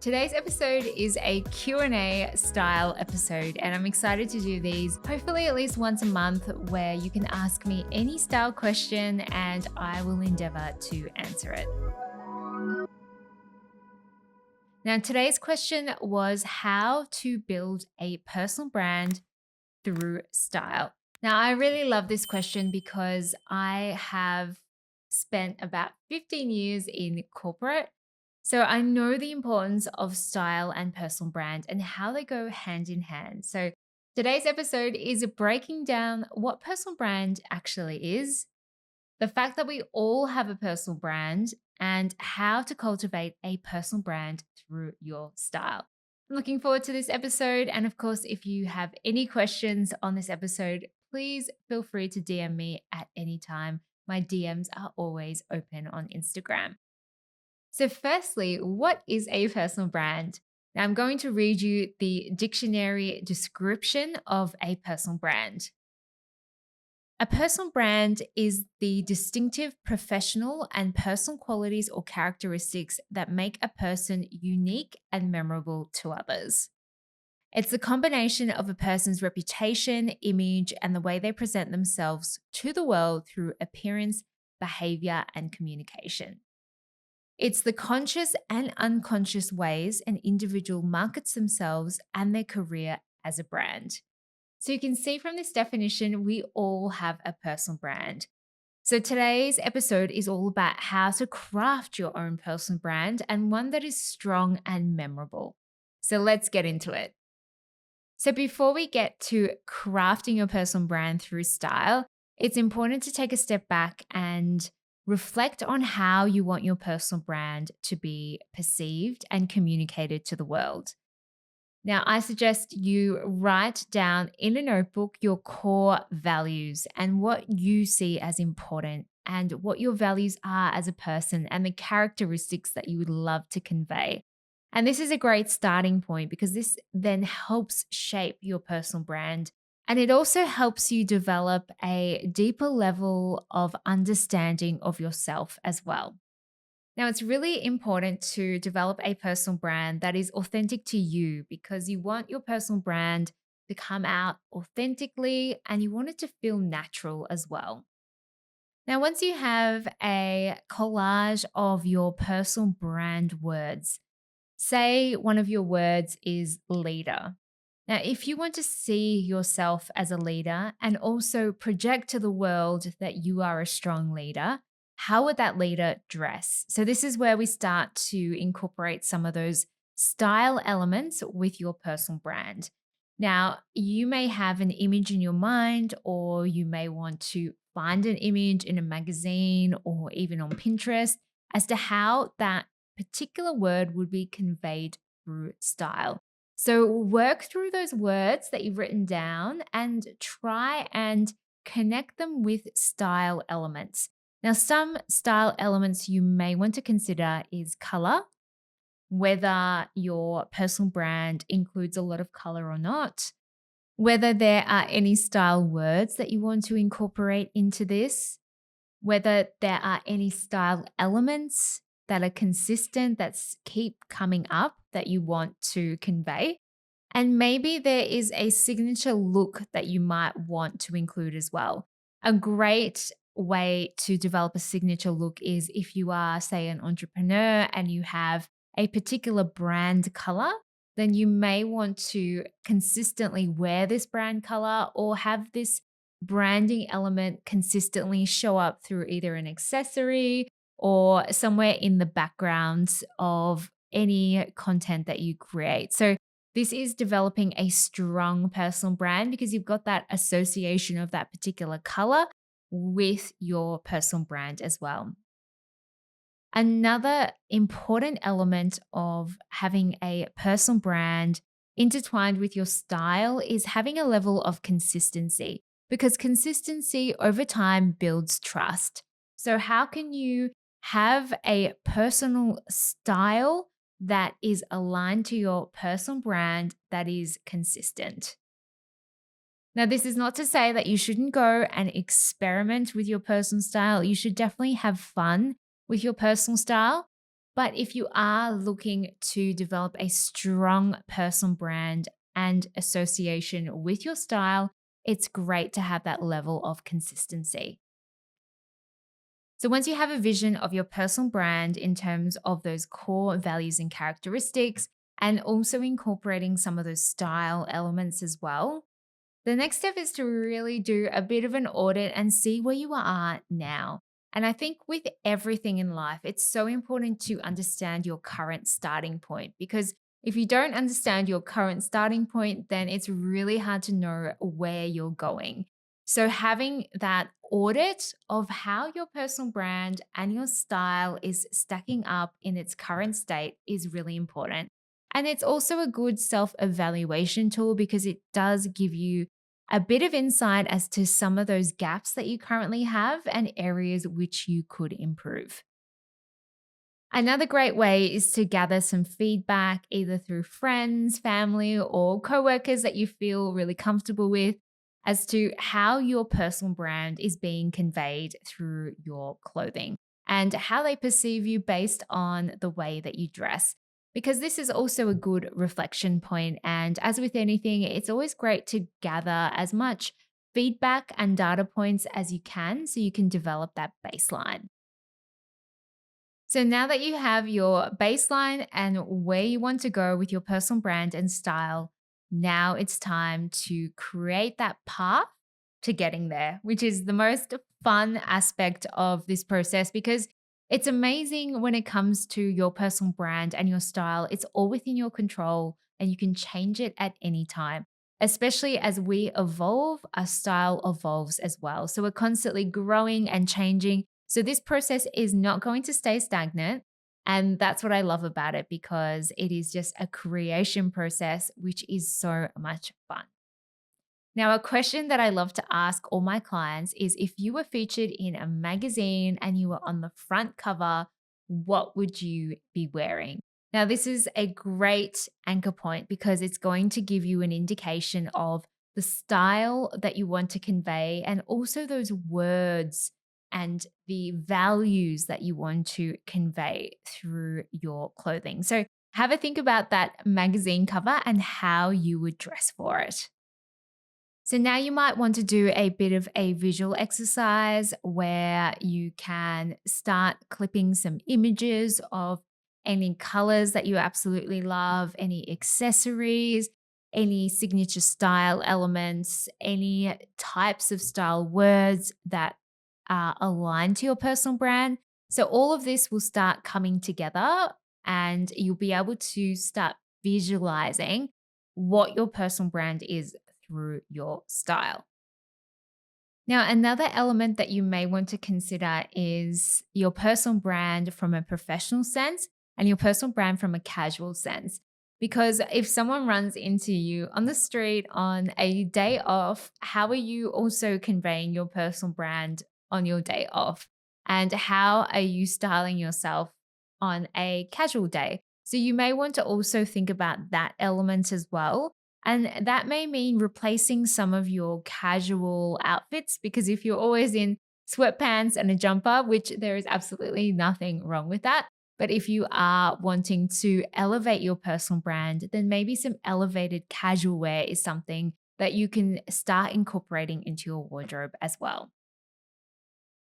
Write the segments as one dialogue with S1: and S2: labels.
S1: Today's episode is a Q&A style episode, and I'm excited to do these hopefully at least once a month, where you can ask me any style question and I will endeavor to answer it. Now, today's question was how to build a personal brand through style. Now, I really love this question because I have spent about 15 years in corporate. So I know the importance of style and personal brand and how they go hand in hand. So today's episode is breaking down what personal brand actually is, the fact that we all have a personal brand, and how to cultivate a personal brand through your style. I'm looking forward to this episode. And of course, if you have any questions on this episode, please feel free to DM me at any time. My DMs are always open on Instagram. So, firstly, what is a personal brand? Now, I'm going to read you the dictionary description of a personal brand. A personal brand is the distinctive professional and personal qualities or characteristics that make a person unique and memorable to others. It's the combination of a person's reputation, image, and the way they present themselves to the world through appearance, behavior, and communication. It's the conscious and unconscious ways an individual markets themselves and their career as a brand. So you can see from this definition, we all have a personal brand. So today's episode is all about how to craft your own personal brand, and one that is strong and memorable. So let's get into it. So before we get to crafting your personal brand through style, it's important to take a step back and reflect on how you want your personal brand to be perceived and communicated to the world. Now, I suggest you write down in a notebook your core values and what you see as important, and what your values are as a person and the characteristics that you would love to convey. And this is a great starting point because this then helps shape your personal brand. And it also helps you develop a deeper level of understanding of yourself as well. Now, it's really important to develop a personal brand that is authentic to you, because you want your personal brand to come out authentically and you want it to feel natural as well. Now, once you have a collage of your personal brand words, say one of your words is leader. Now, if you want to see yourself as a leader and also project to the world that you are a strong leader, how would that leader dress? So this is where we start to incorporate some of those style elements with your personal brand. Now, you may have an image in your mind, or you may want to find an image in a magazine or even on Pinterest as to how that particular word would be conveyed through style. So work through those words that you've written down and try and connect them with style elements. Now, some style elements you may want to consider is color, whether your personal brand includes a lot of color or not, whether there are any style words that you want to incorporate into this, whether there are any style elements that are consistent, that keep coming up that you want to convey. And maybe there is a signature look that you might want to include as well. A great way to develop a signature look is if you are, say, an entrepreneur and you have a particular brand color, then you may want to consistently wear this brand color or have this branding element consistently show up through either an accessory or somewhere in the background of any content that you create. So this is developing a strong personal brand because you've got that association of that particular color with your personal brand as well. Another important element of having a personal brand intertwined with your style is having a level of consistency, because consistency over time builds trust. So, how can you have a personal style that is aligned to your personal brand that is consistent? Now, this is not to say that you shouldn't go and experiment with your personal style. You should definitely have fun with your personal style, But if you are looking to develop a strong personal brand and association with your style, it's great to have that level of consistency. So, once you have a vision of your personal brand in terms of those core values and characteristics, and also incorporating some of those style elements as well, the next step is to really do a bit of an audit and see where you are now. And I think with everything in life, it's so important to understand your current starting point because if you don't understand your current starting point, then it's really hard to know where you're going. So, having that audit of how your personal brand and your style is stacking up in its current state is really important. And it's also a good self evaluation tool because it does give you a bit of insight as to some of those gaps that you currently have and areas which you could improve. Another great way is to gather some feedback either through friends, family, or coworkers that you feel really comfortable with as to how your personal brand is being conveyed through your clothing and how they perceive you based on the way that you dress. Because this is also a good reflection point. And as with anything, it's always great to gather as much feedback and data points as you can so you can develop that baseline. So now that you have your baseline and where you want to go with your personal brand and style, now it's time to create that path to getting there, which is the most fun aspect of this process because it's amazing when it comes to your personal brand and your style. It's all within your control and you can change it at any time. Especially as we evolve, our style evolves as well. So we're constantly growing and changing, so this process is not going to stay stagnant. And that's what I love about it because it is just a creation process, which is so much fun. Now, a question that I love to ask all my clients is if you were featured in a magazine and you were on the front cover, what would you be wearing? Now, this is a great anchor point because it's going to give you an indication of the style that you want to convey and also those words and the values that you want to convey through your clothing. So, have a think about that magazine cover and how you would dress for it. So now you might want to do a bit of a visual exercise where you can start clipping some images of any colors that you absolutely love, any accessories, any signature style elements, any types of style words that are aligned to your personal brand. So all of this will start coming together and you'll be able to start visualizing what your personal brand is through your style. Now, another element that you may want to consider is your personal brand from a professional sense and your personal brand from a casual sense. Because if someone runs into you on the street on a day off, how are you also conveying your personal brand on your day off? And how are you styling yourself on a casual day? So you may want to also think about that element as well, and that may mean replacing some of your casual outfits because if you're always in sweatpants and a jumper, which there is absolutely nothing wrong with that. But if you are wanting to elevate your personal brand, then maybe some elevated casual wear is something that you can start incorporating into your wardrobe as well.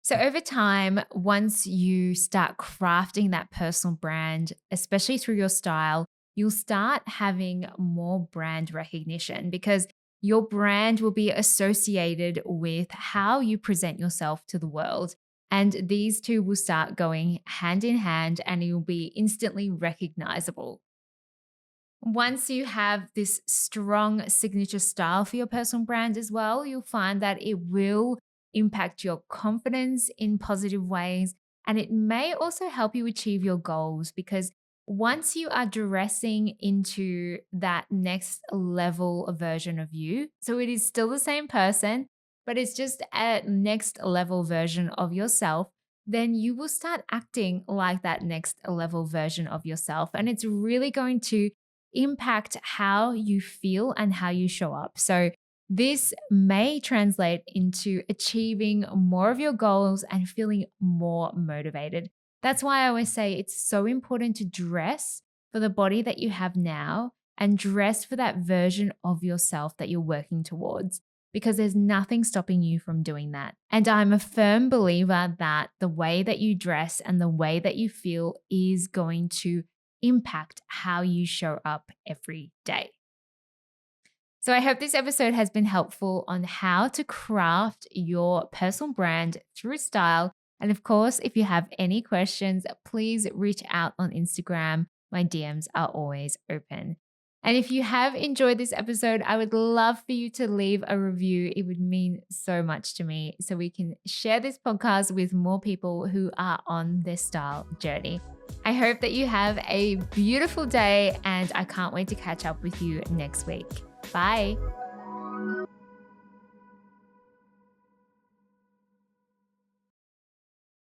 S1: So, over time, once you start crafting that personal brand, especially through your style, you'll start having more brand recognition because your brand will be associated with how you present yourself to the world. And these two will start going hand in hand and you'll be instantly recognizable. Once you have this strong signature style for your personal brand as well, you'll find that it will impact your confidence in positive ways. And it may also help you achieve your goals because once you are dressing into that next level version of you, so it is still the same person, but it's just a next level version of yourself, then you will start acting like that next level version of yourself. And it's really going to impact how you feel and how you show up. So, this may translate into achieving more of your goals and feeling more motivated. That's why I always say it's so important to dress for the body that you have now and dress for that version of yourself that you're working towards, because there's nothing stopping you from doing that. And I'm a firm believer that the way that you dress and the way that you feel is going to impact how you show up every day. So I hope this episode has been helpful on how to craft your personal brand through style. And of course, if you have any questions, please reach out on Instagram. My DMs are always open. And if you have enjoyed this episode, I would love for you to leave a review. It would mean so much to me so we can share this podcast with more people who are on their style journey. I hope that you have a beautiful day, and I can't wait to catch up with you next week. Bye.